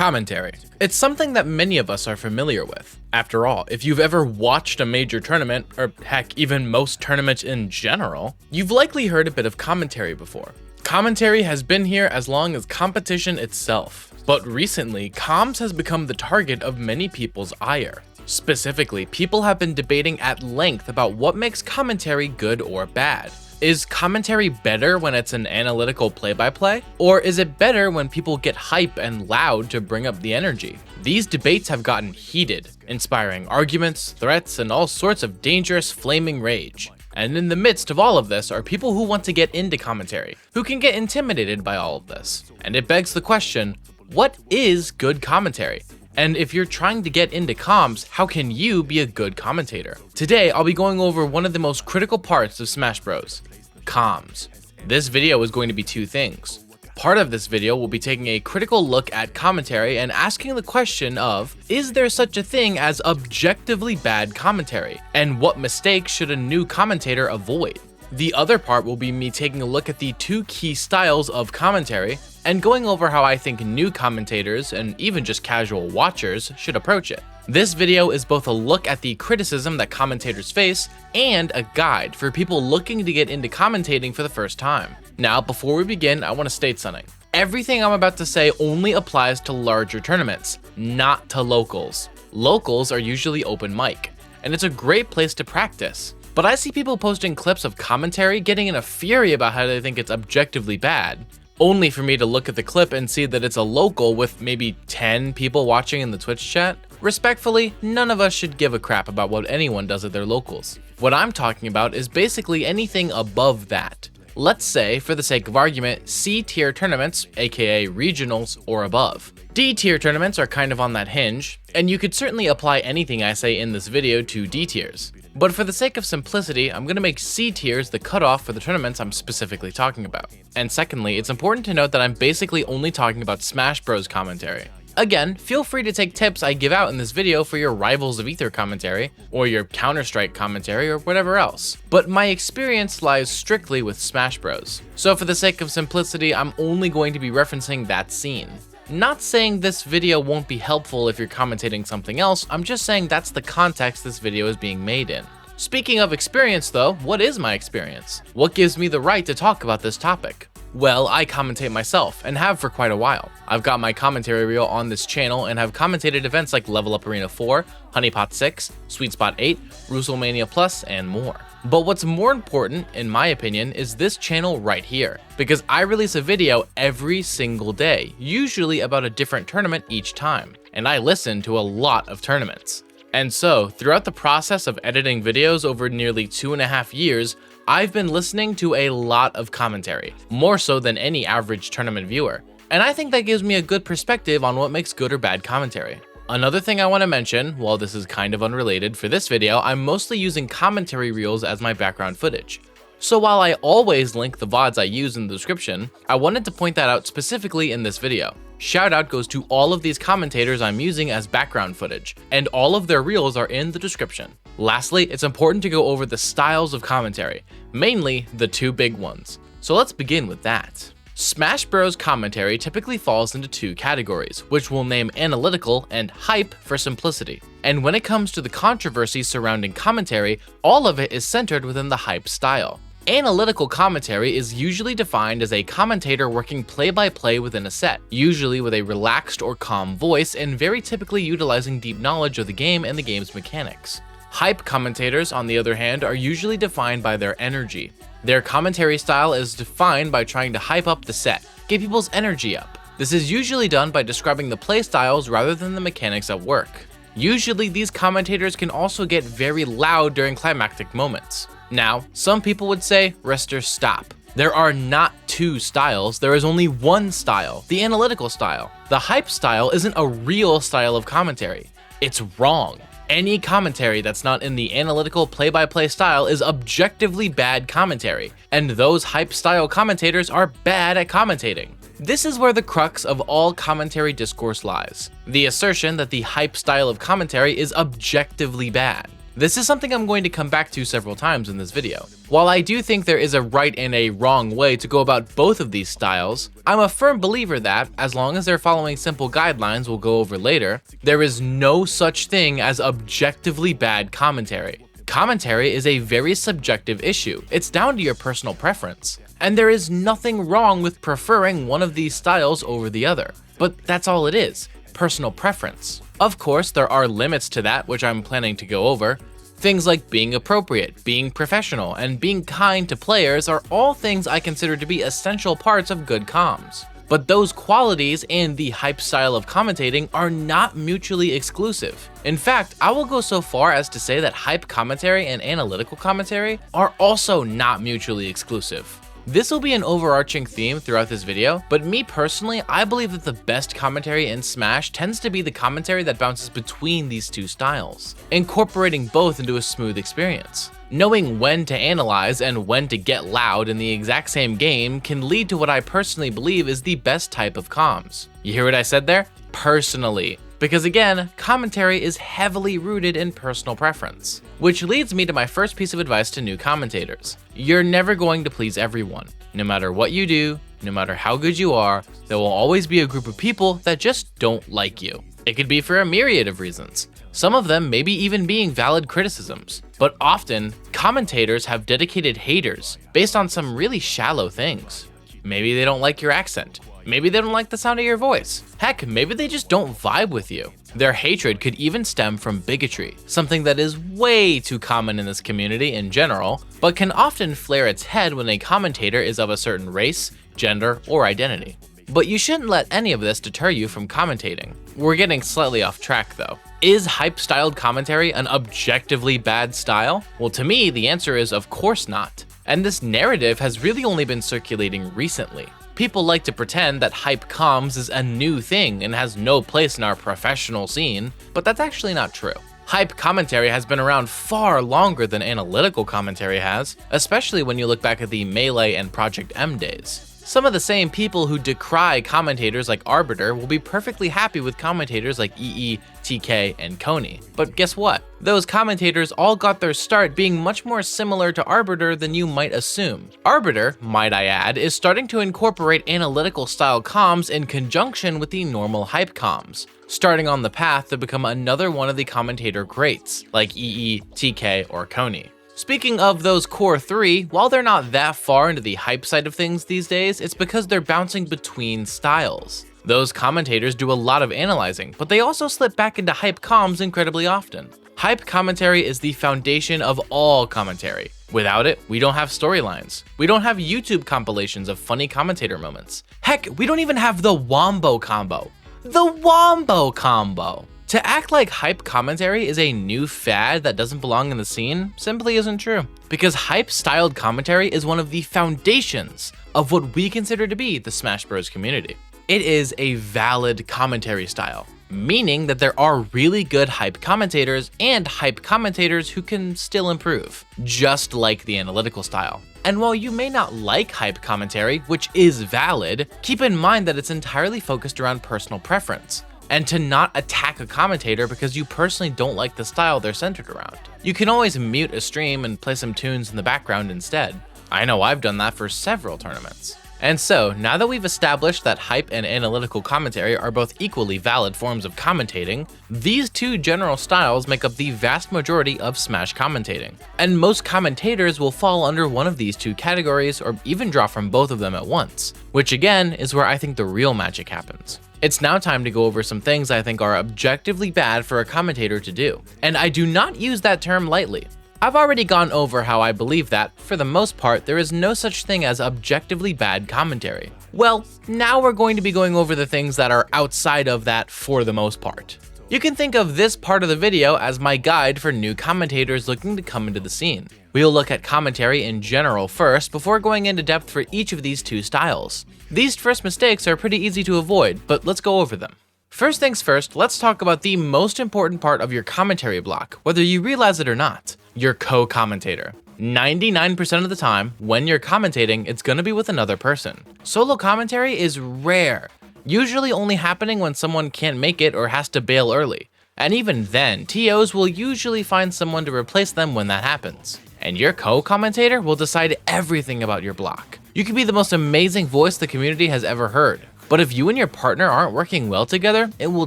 Commentary. It's something that many of us are familiar with. After all, if you've ever watched a major tournament, or heck, even most tournaments in general, you've likely heard a bit of commentary before. Commentary has been here as long as competition itself. But recently, comms has become the target of many people's ire. Specifically, people have been debating at length about what makes commentary good or bad. Is commentary better when it's an analytical play-by-play? Or is it better when people get hype and loud to bring up the energy? These debates have gotten heated, inspiring arguments, threats, and all sorts of dangerous flaming rage. And in the midst of all of this are people who want to get into commentary, who can get intimidated by all of this. And it begs the question, what is good commentary? And if you're trying to get into comms, how can you be a good commentator? Today, I'll be going over one of the most critical parts of Smash Bros. Comms. This video is going to be two things. Part of this video will be taking a critical look at commentary and asking the question of, is there such a thing as objectively bad commentary? And what mistakes should a new commentator avoid? The other part will be me taking a look at the two key styles of commentary and going over how I think new commentators and even just casual watchers should approach it. This video is both a look at the criticism that commentators face and a guide for people looking to get into commentating for the first time. Now, before we begin, I want to state something. Everything I'm about to say only applies to larger tournaments, not to locals. Locals are usually open mic, and it's a great place to practice. But I see people posting clips of commentary getting in a fury about how they think it's objectively bad, only for me to look at the clip and see that it's a local with maybe 10 people watching in the Twitch chat. Respectfully, none of us should give a crap about what anyone does at their locals. What I'm talking about is basically anything above that. Let's say, for the sake of argument, C-tier tournaments, aka regionals or above. D-tier tournaments are kind of on that hinge, and you could certainly apply anything I say in this video to D-tiers. But for the sake of simplicity, I'm going to make C-tiers the cutoff for the tournaments I'm specifically talking about. And secondly, it's important to note that I'm basically only talking about Smash Bros commentary. Again, feel free to take tips I give out in this video for your Rivals of Ether commentary, or your Counter-Strike commentary, or whatever else. But my experience lies strictly with Smash Bros. So for the sake of simplicity, I'm only going to be referencing that scene. Not saying this video won't be helpful if you're commentating something else, I'm just saying that's the context this video is being made in. Speaking of experience though, what is my experience? What gives me the right to talk about this topic? Well, I commentate myself, and have for quite a while. I've got my commentary reel on this channel and have commentated events like Level Up Arena 4, Honeypot 6, Sweet Spot 8, WrestleMania Plus, and more. But what's more important, in my opinion, is this channel right here, because I release a video every single day, usually about a different tournament each time, and I listen to a lot of tournaments. And so, throughout the process of editing videos over nearly 2.5 years, I've been listening to a lot of commentary, more so than any average tournament viewer, and I think that gives me a good perspective on what makes good or bad commentary. Another thing I want to mention, while this is kind of unrelated, for this video, I'm mostly using commentary reels as my background footage. So while I always link the VODs I use in the description, I wanted to point that out specifically in this video. Shout out goes to all of these commentators I'm using as background footage, and all of their reels are in the description. Lastly, it's important to go over the styles of commentary, mainly the two big ones. So let's begin with that. Smash Bros commentary typically falls into two categories, which we'll name analytical and hype for simplicity. And when it comes to the controversy surrounding commentary, all of it is centered within the hype style. Analytical commentary is usually defined as a commentator working play-by-play within a set, usually with a relaxed or calm voice and very typically utilizing deep knowledge of the game and the game's mechanics. Hype commentators, on the other hand, are usually defined by their energy. Their commentary style is defined by trying to hype up the set, get people's energy up. This is usually done by describing the play styles rather than the mechanics at work. Usually, these commentators can also get very loud during climactic moments. Now, some people would say, Rester, stop. There are not two styles, there is only one style, the analytical style. The hype style isn't a real style of commentary. It's wrong. Any commentary that's not in the analytical play-by-play style is objectively bad commentary, and those hype style commentators are bad at commentating. This is where the crux of all commentary discourse lies. The assertion that the hype style of commentary is objectively bad. This is something I'm going to come back to several times in this video. While I do think there is a right and a wrong way to go about both of these styles, I'm a firm believer that, as long as they're following simple guidelines we'll go over later, there is no such thing as objectively bad commentary. Commentary is a very subjective issue. It's down to your personal preference. And there is nothing wrong with preferring one of these styles over the other. But that's all it is, personal preference. Of course, there are limits to that, which I'm planning to go over. Things like being appropriate, being professional, and being kind to players are all things I consider to be essential parts of good comms. But those qualities and the hype style of commentating are not mutually exclusive. In fact, I will go so far as to say that hype commentary and analytical commentary are also not mutually exclusive. This will be an overarching theme throughout this video, but me personally, I believe that the best commentary in Smash tends to be the commentary that bounces between these two styles, incorporating both into a smooth experience. Knowing when to analyze and when to get loud in the exact same game can lead to what I personally believe is the best type of comms. You hear what I said there? Personally. Because again, commentary is heavily rooted in personal preference. Which leads me to my first piece of advice to new commentators. You're never going to please everyone. No matter what you do, no matter how good you are, there will always be a group of people that just don't like you. It could be for a myriad of reasons. Some of them maybe even being valid criticisms. But often, commentators have dedicated haters based on some really shallow things. Maybe they don't like your accent. Maybe they don't like the sound of your voice. Heck, maybe they just don't vibe with you. Their hatred could even stem from bigotry, something that is way too common in this community in general, but can often flare its head when a commentator is of a certain race, gender, or identity. But you shouldn't let any of this deter you from commentating. We're getting slightly off track though. Is hype-styled commentary an objectively bad style? Well, to me, the answer is of course not. And this narrative has really only been circulating recently. People like to pretend that hype comms is a new thing and has no place in our professional scene, but that's actually not true. Hype commentary has been around far longer than analytical commentary has, especially when you look back at the Melee and Project M days. Some of the same people who decry commentators like Arbiter will be perfectly happy with commentators like EE, TK, and Coney. But guess what? Those commentators all got their start being much more similar to Arbiter than you might assume. Arbiter, might I add, is starting to incorporate analytical style comms in conjunction with the normal hype comms, starting on the path to become another one of the commentator greats, like EE, TK, or Coney. Speaking of those core three, while they're not that far into the hype side of things these days, it's because they're bouncing between styles. Those commentators do a lot of analyzing, but they also slip back into hype comms incredibly often. Hype commentary is the foundation of all commentary. Without it, we don't have storylines. We don't have YouTube compilations of funny commentator moments. Heck, we don't even have the Wombo combo. The Wombo combo! To act like hype commentary is a new fad that doesn't belong in the scene simply isn't true. Because hype-styled commentary is one of the foundations of what we consider to be the Smash Bros. Community. It is a valid commentary style, meaning that there are really good hype commentators and hype commentators who can still improve, just like the analytical style. And while you may not like hype commentary, which is valid, keep in mind that it's entirely focused around personal preference, and to not attack a commentator because you personally don't like the style they're centered around. You can always mute a stream and play some tunes in the background instead. I know I've done that for several tournaments. And so, now that we've established that hype and analytical commentary are both equally valid forms of commentating, these two general styles make up the vast majority of Smash commentating. And most commentators will fall under one of these two categories or even draw from both of them at once, which again is where I think the real magic happens. It's now time to go over some things I think are objectively bad for a commentator to do. And I do not use that term lightly. I've already gone over how I believe that, for the most part, there is no such thing as objectively bad commentary. Well, now we're going to be going over the things that are outside of that for the most part. You can think of this part of the video as my guide for new commentators looking to come into the scene. We'll look at commentary in general first before going into depth for each of these two styles. These first mistakes are pretty easy to avoid, but let's go over them. First things first, let's talk about the most important part of your commentary block, whether you realize it or not. Your co-commentator. 99% of the time, when you're commentating, it's gonna be with another person. Solo commentary is rare, usually only happening when someone can't make it or has to bail early. And even then, TOs will usually find someone to replace them when that happens. And your co-commentator will decide everything about your block. You could be the most amazing voice the community has ever heard, but if you and your partner aren't working well together, it will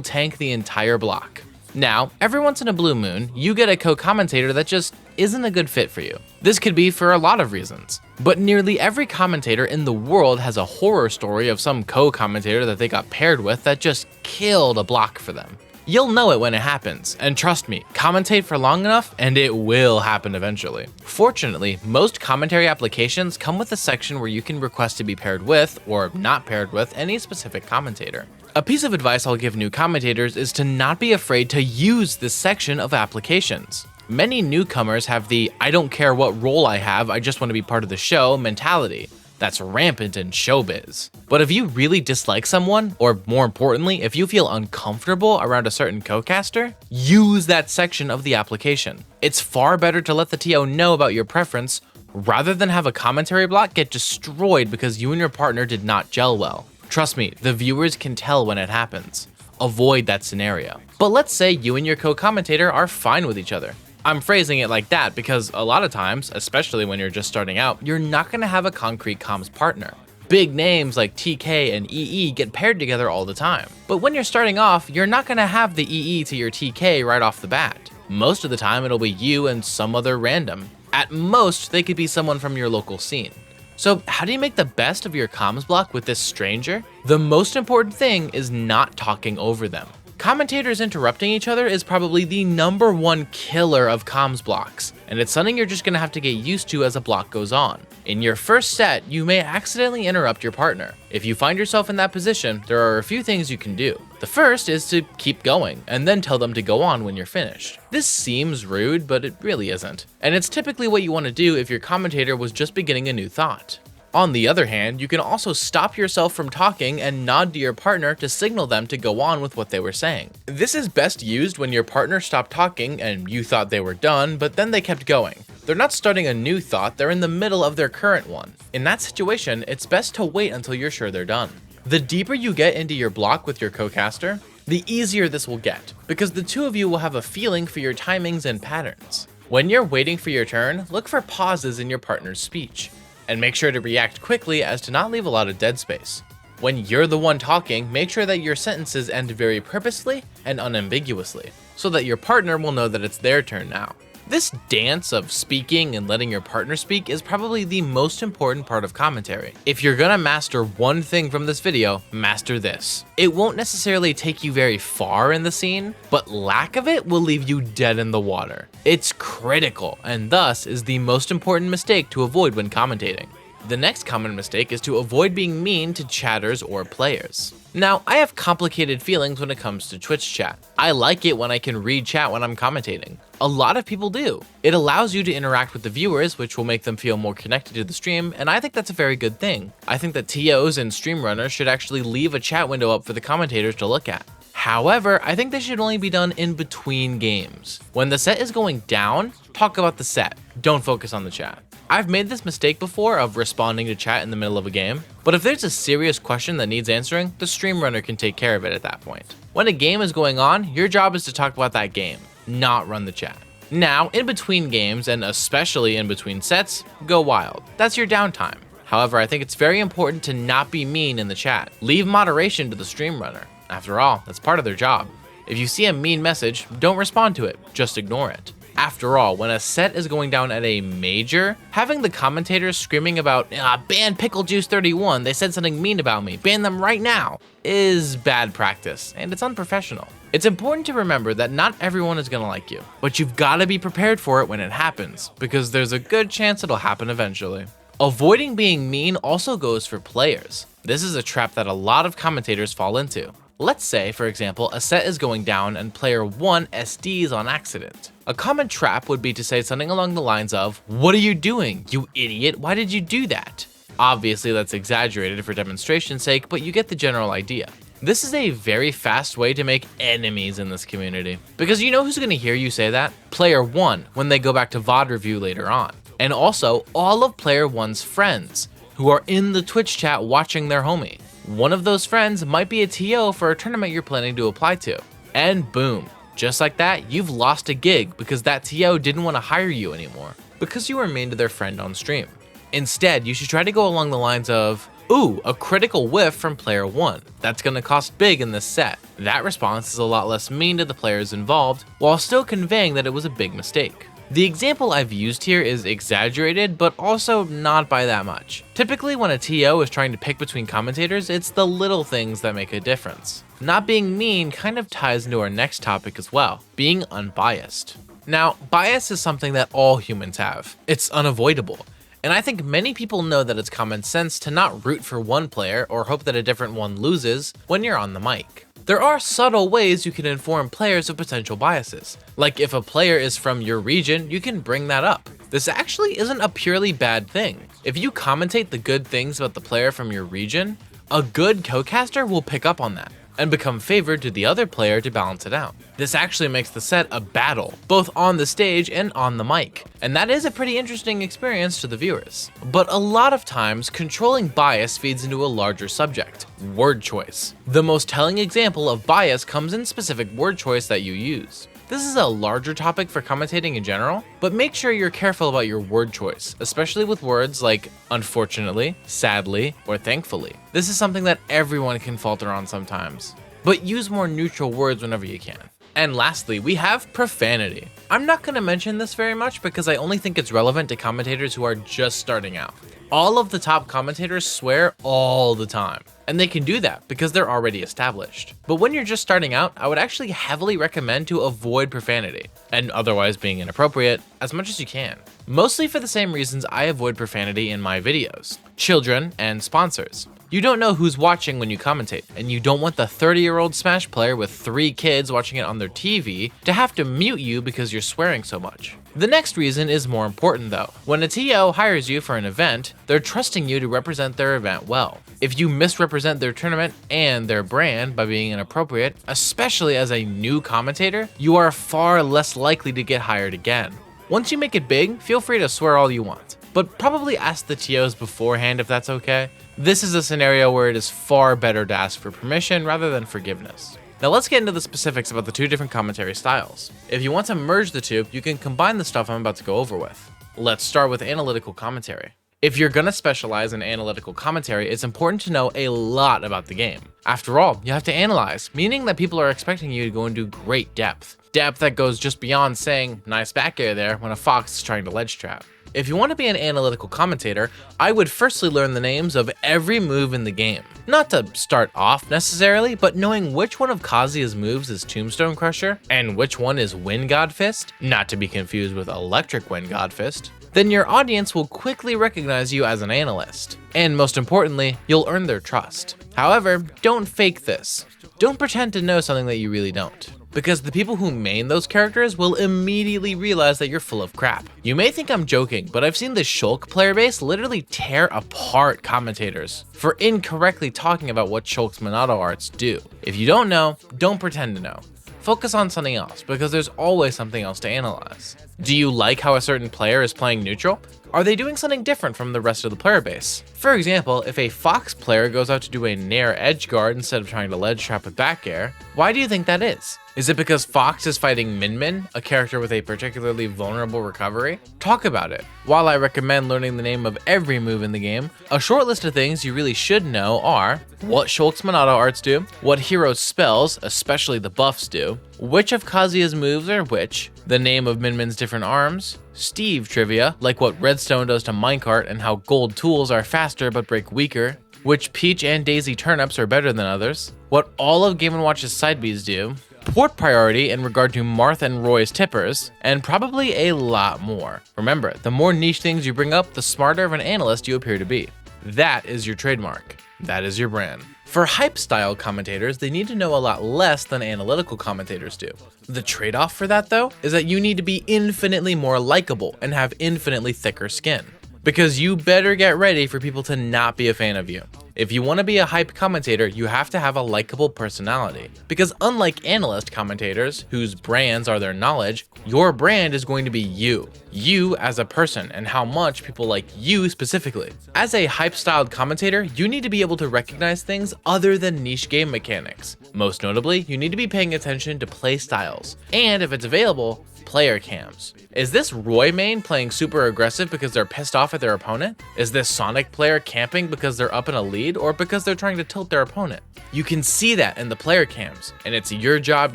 tank the entire block. Now, every once in a blue moon, you get a co-commentator that just isn't a good fit for you. This could be for a lot of reasons, but nearly every commentator in the world has a horror story of some co-commentator that they got paired with that just killed a block for them. You'll know it when it happens, and trust me, commentate for long enough and it will happen eventually. Fortunately, most commentary applications come with a section where you can request to be paired with, or not paired with, any specific commentator. A piece of advice I'll give new commentators is to not be afraid to use this section of applications. Many newcomers have the "I don't care what role I have, I just want to be part of the show" mentality. That's rampant in showbiz. But if you really dislike someone, or more importantly, if you feel uncomfortable around a certain co-caster, use that section of the application. It's far better to let the TO know about your preference rather than have a commentary block get destroyed because you and your partner did not gel well. Trust me, the viewers can tell when it happens. Avoid that scenario. But let's say you and your co-commentator are fine with each other. I'm phrasing it like that because a lot of times, especially when you're just starting out, you're not going to have a concrete comms partner. Big names like TK and EE get paired together all the time. But when you're starting off, you're not going to have the EE to your TK right off the bat. Most of the time, it'll be you and some other random. At most, they could be someone from your local scene. So how do you make the best of your comms block with this stranger? The most important thing is not talking over them. Commentators interrupting each other is probably the #1 killer of comms blocks, and it's something you're just gonna have to get used to as a block goes on. In your first set, you may accidentally interrupt your partner. If you find yourself in that position, there are a few things you can do. The first is to keep going, and then tell them to go on when you're finished. This seems rude, but it really isn't. And it's typically what you want to do if your commentator was just beginning a new thought. On the other hand, you can also stop yourself from talking and nod to your partner to signal them to go on with what they were saying. This is best used when your partner stopped talking and you thought they were done, but then they kept going. They're not starting a new thought, they're in the middle of their current one. In that situation, it's best to wait until you're sure they're done. The deeper you get into your block with your co-caster, the easier this will get, because the two of you will have a feeling for your timings and patterns. When you're waiting for your turn, look for pauses in your partner's speech, and make sure to react quickly as to not leave a lot of dead space. When you're the one talking, make sure that your sentences end very purposely and unambiguously, so that your partner will know that it's their turn now. This dance of speaking and letting your partner speak is probably the most important part of commentary. If you're gonna master one thing from this video, master this. It won't necessarily take you very far in the scene, but lack of it will leave you dead in the water. It's critical, and thus is the most important mistake to avoid when commentating. The next common mistake is to avoid being mean to chatters or players. Now, I have complicated feelings when it comes to Twitch chat. I like it when I can read chat when I'm commentating. A lot of people do. It allows you to interact with the viewers, which will make them feel more connected to the stream, and I think that's a very good thing. I think that TOs and stream runners should actually leave a chat window up for the commentators to look at. However, I think this should only be done in between games. When the set is going down, talk about the set. Don't focus on the chat. I've made this mistake before of responding to chat in the middle of a game, but if there's a serious question that needs answering, the stream runner can take care of it at that point. When a game is going on, your job is to talk about that game, not run the chat. Now, in between games, and especially in between sets, go wild. That's your downtime. However, I think it's very important to not be mean in the chat. Leave moderation to the stream runner. After all, that's part of their job. If you see a mean message, don't respond to it, just ignore it. After all, when a set is going down at a major, having the commentators screaming about ban Pickle Juice 31, they said something mean about me, ban them right now, is bad practice, and it's unprofessional. It's important to remember that not everyone is gonna like you, but you've gotta be prepared for it when it happens, because there's a good chance it'll happen eventually. Avoiding being mean also goes for players. This is a trap that a lot of commentators fall into. Let's say, for example, a set is going down and player 1 SDs on accident. A common trap would be to say something along the lines of, "What are you doing, you idiot? Why did you do that?" Obviously, that's exaggerated for demonstration's sake, but you get the general idea. This is a very fast way to make enemies in this community. Because you know who's going to hear you say that? Player 1, when they go back to VOD review later on. And also, all of player 1's friends, who are in the Twitch chat watching their homie. One of those friends might be a TO for a tournament you're planning to apply to. And boom, Just like that, you've lost a gig because that TO didn't want to hire you anymore because you were mean to their friend on stream. Instead, you should try to go along the lines of, ooh, a critical whiff from player 1. That's gonna cost big in this set. That response is a lot less mean to the players involved, while still conveying that it was a big mistake. The example I've used here is exaggerated, but also not by that much. Typically when a TO is trying to pick between commentators, it's the little things that make a difference. Not being mean kind of ties into our next topic as well, being unbiased. Now, bias is something that all humans have. It's unavoidable. And I think many people know that it's common sense to not root for one player or hope that a different one loses when you're on the mic. There are subtle ways you can inform players of potential biases. Like if a player is from your region, you can bring that up. This actually isn't a purely bad thing. If you commentate the good things about the player from your region, a good co-caster will pick up on that and become favored to the other player to balance it out. This actually makes the set a battle, both on the stage and on the mic, and that is a pretty interesting experience to the viewers. But a lot of times, controlling bias feeds into a larger subject, word choice. The most telling example of bias comes in specific word choice that you use. This is a larger topic for commentating in general, but make sure you're careful about your word choice, especially with words like unfortunately, sadly, or thankfully. This is something that everyone can falter on sometimes, but use more neutral words whenever you can. And lastly, we have profanity. I'm not going to mention this very much because I only think it's relevant to commentators who are just starting out. All of the top commentators swear all the time, and they can do that because they're already established. But when you're just starting out, I would actually heavily recommend to avoid profanity, and otherwise being inappropriate, as much as you can. Mostly for the same reasons I avoid profanity in my videos: children and sponsors. You don't know who's watching when you commentate, and you don't want the 30-year-old Smash player with 3 kids watching it on their TV to have to mute you because you're swearing so much. The next reason is more important though. When a TO hires you for an event, they're trusting you to represent their event well. If you misrepresent their tournament and their brand by being inappropriate, especially as a new commentator, you are far less likely to get hired again. Once you make it big, feel free to swear all you want, but probably ask the TOs beforehand if that's okay. This is a scenario where it is far better to ask for permission rather than forgiveness. Now let's get into the specifics about the two different commentary styles. If you want to merge the two, you can combine the stuff I'm about to go over with. Let's start with analytical commentary. If you're gonna specialize in analytical commentary, it's important to know a lot about the game. After all, you have to analyze, meaning that people are expecting you to go into great depth. Depth that goes just beyond saying, nice back air there, when a fox is trying to ledge trap. If you want to be an analytical commentator, I would firstly learn the names of every move in the game. Not to start off necessarily, but knowing which one of Kazuya's moves is Tombstone Crusher, and which one is Wind God Fist, not to be confused with Electric Wind God Fist, then your audience will quickly recognize you as an analyst. And most importantly, you'll earn their trust. However, don't fake this. Don't pretend to know something that you really don't, because the people who main those characters will immediately realize that you're full of crap. You may think I'm joking, but I've seen the Shulk player base literally tear apart commentators for incorrectly talking about what Shulk's Monado arts do. If you don't know, don't pretend to know. Focus on something else, because there's always something else to analyze. Do you like how a certain player is playing neutral? Are they doing something different from the rest of the player base? For example, if a Fox player goes out to do a Nair edge guard instead of trying to ledge trap with back air, why do you think that is? Is it because Fox is fighting Min Min, a character with a particularly vulnerable recovery? Talk about it. While I recommend learning the name of every move in the game, a short list of things you really should know are what Shulk's Monado arts do, what heroes' spells, especially the buffs, do, which of Kazuya's moves are which, the name of Min Min's different arms, Steve trivia, like what Redstone does to Minecart and how gold tools are faster but break weaker, which Peach and Daisy turnips are better than others, what all of Game & Watch's side Bs do, port priority in regard to Marth and Roy's tippers, and probably a lot more. Remember, the more niche things you bring up, the smarter of an analyst you appear to be. That is your trademark. That is your brand. For hype-style commentators, they need to know a lot less than analytical commentators do. The trade-off for that, though, is that you need to be infinitely more likable and have infinitely thicker skin. Because you better get ready for people to not be a fan of you. If you want to be a hype commentator, you have to have a likable personality. Because unlike analyst commentators, whose brands are their knowledge, your brand is going to be you. You as a person and how much people like you specifically. As a hype-styled commentator, you need to be able to recognize things other than niche game mechanics. Most notably, you need to be paying attention to play styles, and if it's available, player cams. Is this Roy main playing super aggressive because they're pissed off at their opponent? Is this Sonic player camping because they're up in a lead or because they're trying to tilt their opponent? You can see that in the player cams, and it's your job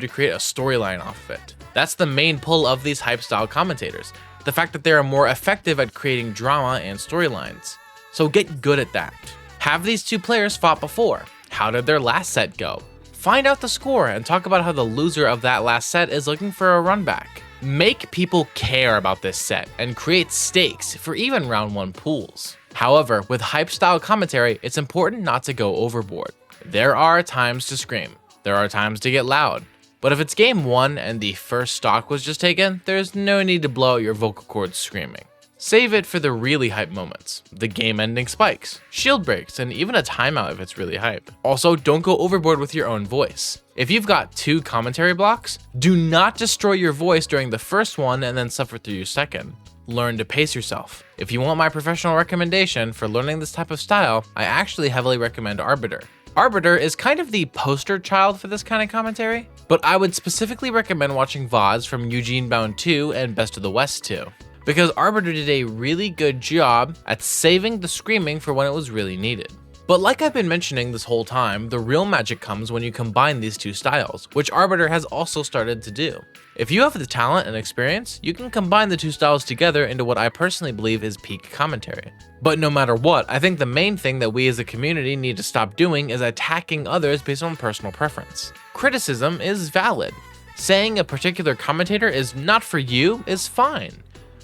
to create a storyline off of it. That's the main pull of these hype style commentators, the fact that they are more effective at creating drama and storylines. So get good at that. Have these two players fought before? How did their last set go? Find out the score and talk about how the loser of that last set is looking for a run back. Make people care about this set and create stakes for even round 1 pools. However, with hype style commentary, it's important not to go overboard. There are times to scream. There are times to get loud. But if it's game 1 and the first stock was just taken, there's no need to blow out your vocal cords screaming. Save it for the really hype moments, the game-ending spikes, shield breaks, and even a timeout if it's really hype. Also, don't go overboard with your own voice. If you've got 2 commentary blocks, do not destroy your voice during the first one and then suffer through your second. Learn to pace yourself. If you want my professional recommendation for learning this type of style, I actually heavily recommend Arbiter. Arbiter is kind of the poster child for this kind of commentary, but I would specifically recommend watching VODs from Eugene Bound 2 and Best of the West 2. Because Arbiter did a really good job at saving the screaming for when it was really needed. But like I've been mentioning this whole time, the real magic comes when you combine these two styles, which Arbiter has also started to do. If you have the talent and experience, you can combine the two styles together into what I personally believe is peak commentary. But no matter what, I think the main thing that we as a community need to stop doing is attacking others based on personal preference. Criticism is valid. Saying a particular commentator is not for you is fine.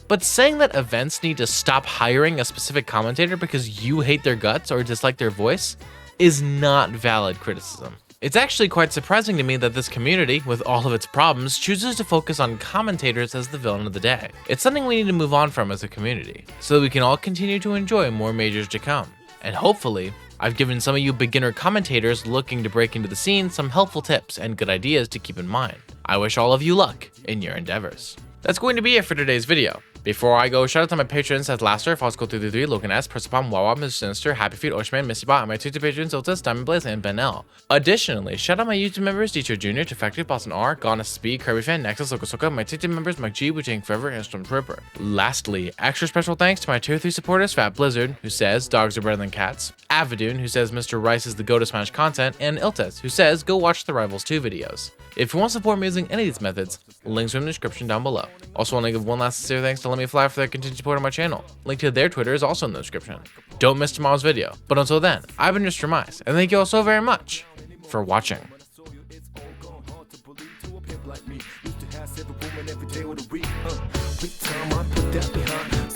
But saying that events need to stop hiring a specific commentator because you hate their guts or dislike their voice is not valid criticism. It's actually quite surprising to me that this community, with all of its problems, chooses to focus on commentators as the villain of the day. It's something we need to move on from as a community, so that we can all continue to enjoy more majors to come. And hopefully, I've given some of you beginner commentators looking to break into the scene some helpful tips and good ideas to keep in mind. I wish all of you luck in your endeavors. That's going to be it for today's video. Before I go, shout out to my patrons Seth Laster, Fosco333, Logan S, Persipom, Wawa, Mr. Sinister, Happy Feet, Oshman, Missybot, and my Twitter patrons Otis, Diamond Blaze, and Ben L. Additionally, shout out my YouTube members Teacher Jr., Defective, Boston R, Gone Speed, Kirby Fan, Nexus, Soka, my TikTok members Mike G, Wu-Tang Forever, and Stormtrooper. Lastly, extra special thanks to my Tier 3 supporters Fat Blizzard, who says dogs are better than cats, Avadoon, who says Mr. Rice is the go to Smash content, and Iltes, who says go watch the Rivals 2 videos. If you want to support me using any of these methods, links are in the description down below. Also want to give one last sincere thanks to Let Me Fly for their continued support on my channel. Link to their Twitter is also in the description. Don't miss tomorrow's video. But until then, I've been Mr. Mice, and thank you all so very much for watching.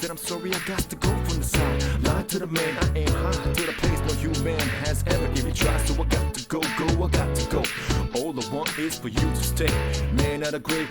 I'm sorry, I got to go from the side. Lie to the man, I aim high to the place no human has ever even tried. So I got to go, I got to go. All I want is for you to stay. Man, not a great